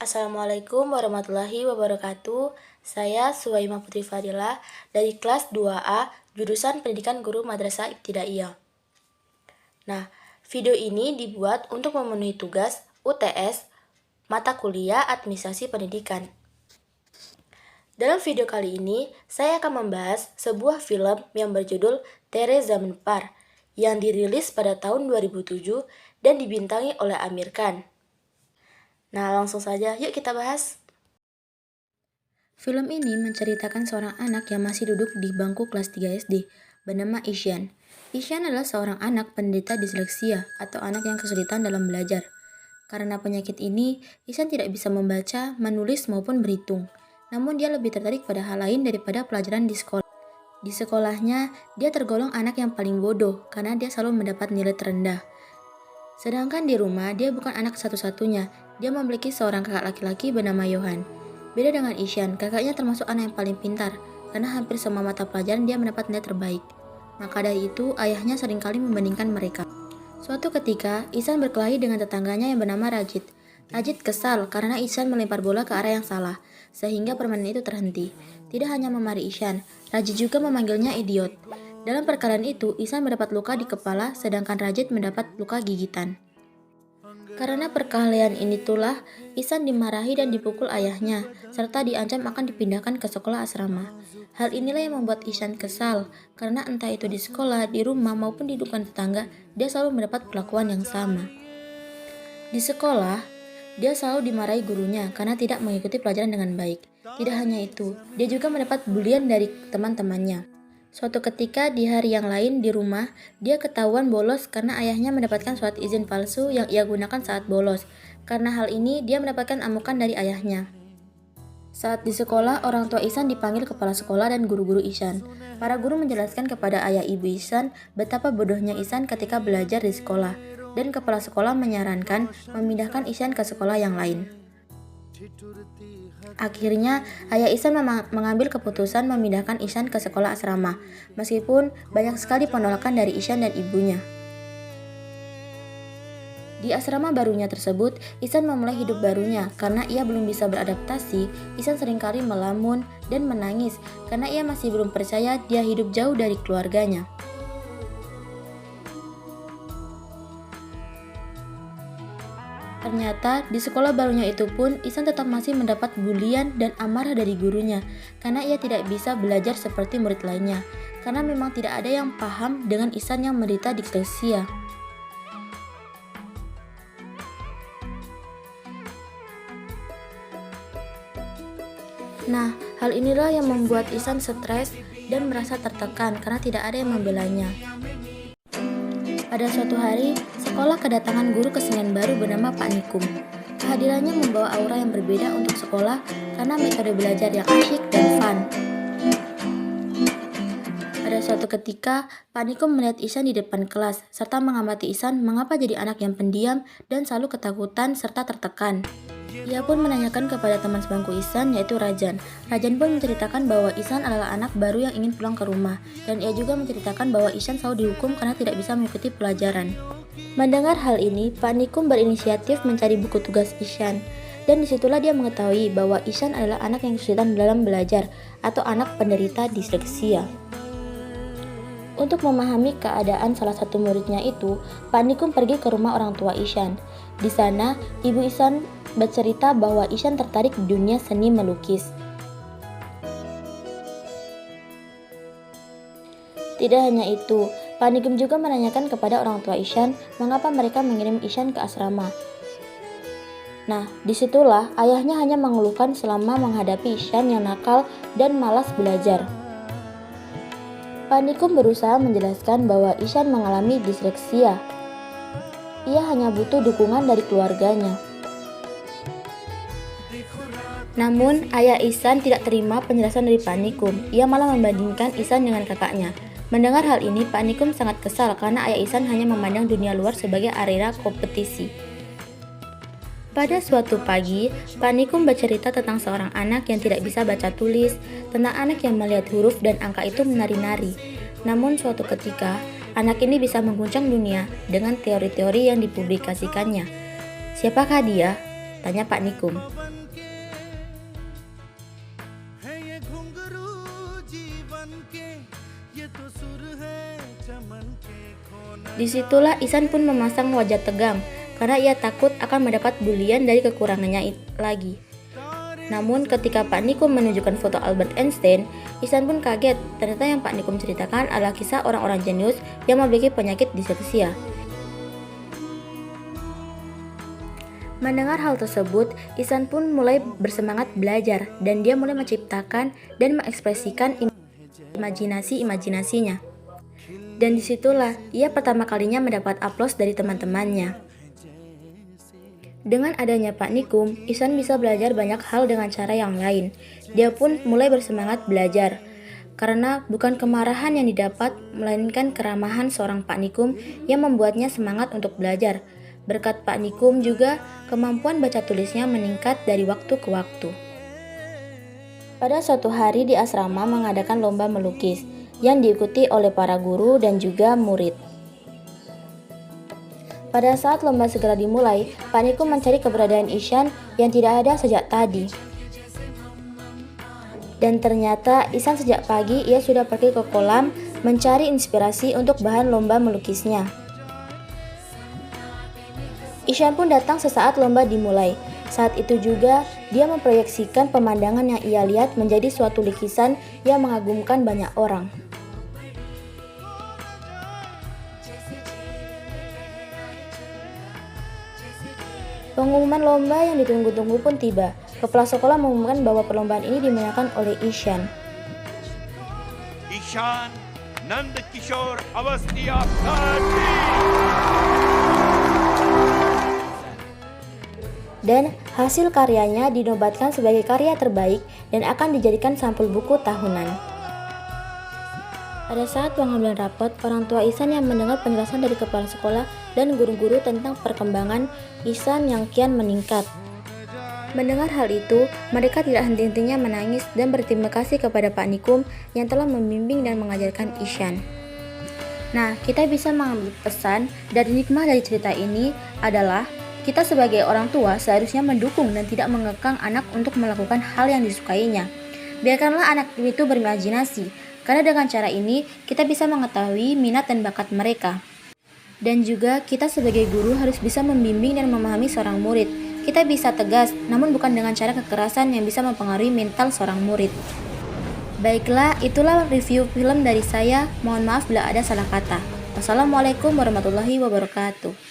Assalamualaikum warahmatullahi wabarakatuh. Saya Suwaimah Putri Fadila dari kelas 2A jurusan Pendidikan Guru Madrasah Ibtidaiyah. Nah, video ini dibuat untuk memenuhi tugas UTS mata kuliah Administrasi Pendidikan. Dalam video kali ini, saya akan membahas sebuah film yang berjudul Tere Zameen Par yang dirilis pada tahun 2007 dan dibintangi oleh Amir Khan. Nah, langsung saja yuk kita bahas. Film ini menceritakan seorang anak yang masih duduk di bangku kelas 3 SD bernama Isyan. Isyan adalah seorang anak penderita disleksia atau anak yang kesulitan dalam belajar. Karena penyakit ini, Isyan tidak bisa membaca, menulis maupun berhitung. Namun dia lebih tertarik pada hal lain daripada pelajaran di sekolah. Di sekolahnya, dia tergolong anak yang paling bodoh karena dia selalu mendapat nilai terendah. Sedangkan di rumah, dia bukan anak satu-satunya. Dia memiliki seorang kakak laki-laki bernama Yohan. Beda dengan Isyan, kakaknya termasuk anak yang paling pintar, karena hampir semua mata pelajaran dia mendapat nilai terbaik. Maka dari itu, ayahnya seringkali membandingkan mereka. Suatu ketika, Ihsan berkelahi dengan tetangganya yang bernama Rajid. Rajid kesal karena Ihsan melempar bola ke arah yang salah, sehingga permainan itu terhenti. Tidak hanya memarahi Ihsan, Rajid juga memanggilnya idiot. Dalam perkara itu, Ihsan mendapat luka di kepala, sedangkan Rajid mendapat luka gigitan. Karena perkelahian itulah, Ihsan dimarahi dan dipukul ayahnya, serta diancam akan dipindahkan ke sekolah asrama. Hal inilah yang membuat Ihsan kesal, karena entah itu di sekolah, di rumah, maupun di lingkungan tetangga, dia selalu mendapat perlakuan yang sama. Di sekolah, dia selalu dimarahi gurunya karena tidak mengikuti pelajaran dengan baik. Tidak hanya itu, dia juga mendapat bulian dari teman-temannya. Suatu ketika di hari yang lain di rumah, dia ketahuan bolos karena ayahnya mendapatkan surat izin palsu yang ia gunakan saat bolos. Karena hal ini, dia mendapatkan amukan dari ayahnya. Saat di sekolah, orang tua Ihsan dipanggil kepala sekolah dan guru-guru Ihsan. Para guru menjelaskan kepada ayah ibu Ihsan betapa bodohnya Ihsan ketika belajar di sekolah, dan kepala sekolah menyarankan memindahkan Ihsan ke sekolah yang lain. Akhirnya, ayah Ihsan mengambil keputusan memindahkan Ihsan ke sekolah asrama, meskipun banyak sekali penolakan dari Ihsan dan ibunya. Di asrama barunya tersebut, Ihsan memulai hidup barunya. Karena ia belum bisa beradaptasi, Ihsan seringkali melamun dan menangis karena ia masih belum percaya dia hidup jauh dari keluarganya. Ternyata, di sekolah barunya itu pun, Ihsan tetap masih mendapat bulian dan amarah dari gurunya, karena ia tidak bisa belajar seperti murid lainnya, karena memang tidak ada yang paham dengan Ihsan yang menderita disleksia. Nah, hal inilah yang membuat Ihsan stres dan merasa tertekan karena tidak ada yang membelanya. Pada suatu hari, sekolah kedatangan guru kesenian baru bernama Pak Nikum. Kehadirannya membawa aura yang berbeda untuk sekolah karena metode belajar yang asyik dan fun. Pada suatu ketika, Pak Nikum melihat Ihsan di depan kelas, serta mengamati Ihsan mengapa jadi anak yang pendiam dan selalu ketakutan serta tertekan. Ia pun menanyakan kepada teman sebangku Ihsan, yaitu Rajan. Rajan pun menceritakan bahwa Ihsan adalah anak baru yang ingin pulang ke rumah, dan ia juga menceritakan bahwa Ihsan selalu dihukum karena tidak bisa mengikuti pelajaran. Mendengar hal ini, Pak Nikum berinisiatif mencari buku tugas Ihsan, dan disitulah dia mengetahui bahwa Ihsan adalah anak yang kesulitan dalam belajar, atau anak penderita disleksia. Untuk memahami keadaan salah satu muridnya itu, Pak Nikum pergi ke rumah orang tua Ihsan. Di sana, ibu Ihsan bercerita bahwa Ihsan tertarik di dunia seni melukis. Tidak hanya itu, Pak Nikum juga menanyakan kepada orang tua Ihsan mengapa mereka mengirim Ihsan ke asrama. Nah, disitulah ayahnya hanya mengeluhkan selama menghadapi Ihsan yang nakal dan malas belajar. Pak Nikum berusaha menjelaskan bahwa Ihsan mengalami disleksia. Ia hanya butuh dukungan dari keluarganya. Namun, ayah Ihsan tidak terima penjelasan dari Pak Nikum. Ia malah membandingkan Ihsan dengan kakaknya. Mendengar hal ini, Pak Nikum sangat kesal karena ayah Ihsan hanya memandang dunia luar sebagai arena kompetisi. Pada suatu pagi, Pak Nikum bercerita tentang seorang anak yang tidak bisa baca tulis, tentang anak yang melihat huruf dan angka itu menari-nari. Namun suatu ketika, anak ini bisa mengguncang dunia dengan teori-teori yang dipublikasikannya. Siapakah dia? Tanya Pak Nikum. Disitulah Ihsan pun memasang wajah tegang karena ia takut akan mendapat bulian dari kekurangannya lagi. Namun ketika Pak Nikum menunjukkan foto Albert Einstein, Ihsan pun kaget. Ternyata yang Pak Nikum ceritakan adalah kisah orang-orang jenius yang memiliki penyakit disleksia. Mendengar hal tersebut, Ihsan pun mulai bersemangat belajar dan dia mulai menciptakan dan mengekspresikan imajinasinya. Dan disitulah ia pertama kalinya mendapat aplaus dari teman-temannya. Dengan adanya Pak Nikum, Ihsan bisa belajar banyak hal dengan cara yang lain. Dia pun mulai bersemangat belajar. Karena bukan kemarahan yang didapat, melainkan keramahan seorang Pak Nikum yang membuatnya semangat untuk belajar. Berkat Pak Nikum juga, kemampuan baca tulisnya meningkat dari waktu ke waktu. Pada suatu hari di asrama mengadakan lomba melukis, yang diikuti oleh para guru dan juga murid. Pada saat lomba segera dimulai, Pak Nikum mencari keberadaan Ihsan yang tidak ada sejak tadi. Dan ternyata Ihsan sejak pagi ia sudah pergi ke kolam mencari inspirasi untuk bahan lomba melukisnya. Ihsan pun datang sesaat lomba dimulai. Saat itu juga dia memproyeksikan pemandangan yang ia lihat menjadi suatu lukisan yang mengagumkan banyak orang. Pengumuman lomba yang ditunggu-tunggu pun tiba. Kepala sekolah mengumumkan bahwa perlombaan ini dimenangkan oleh Ihsan. Ihsan Nandkishore Awasthi Aptati. Dan hasil karyanya dinobatkan sebagai karya terbaik dan akan dijadikan sampul buku tahunan. Pada saat pengambilan rapot, orang tua Ihsan yang mendengar penjelasan dari kepala sekolah dan guru-guru tentang perkembangan Ihsan yang kian meningkat. Mendengar hal itu, mereka tidak henti-hentinya menangis dan berterima kasih kepada Pak Nikum yang telah membimbing dan mengajarkan Ihsan. Nah, kita bisa mengambil pesan dari hikmah dari cerita ini adalah kita sebagai orang tua seharusnya mendukung dan tidak mengekang anak untuk melakukan hal yang disukainya. Biarkanlah anak itu berimajinasi, karena dengan cara ini kita bisa mengetahui minat dan bakat mereka. Dan juga kita sebagai guru harus bisa membimbing dan memahami seorang murid. Kita bisa tegas, namun bukan dengan cara kekerasan yang bisa mempengaruhi mental seorang murid. Baiklah, itulah review film dari saya. Mohon maaf bila ada salah kata. Wassalamualaikum warahmatullahi wabarakatuh.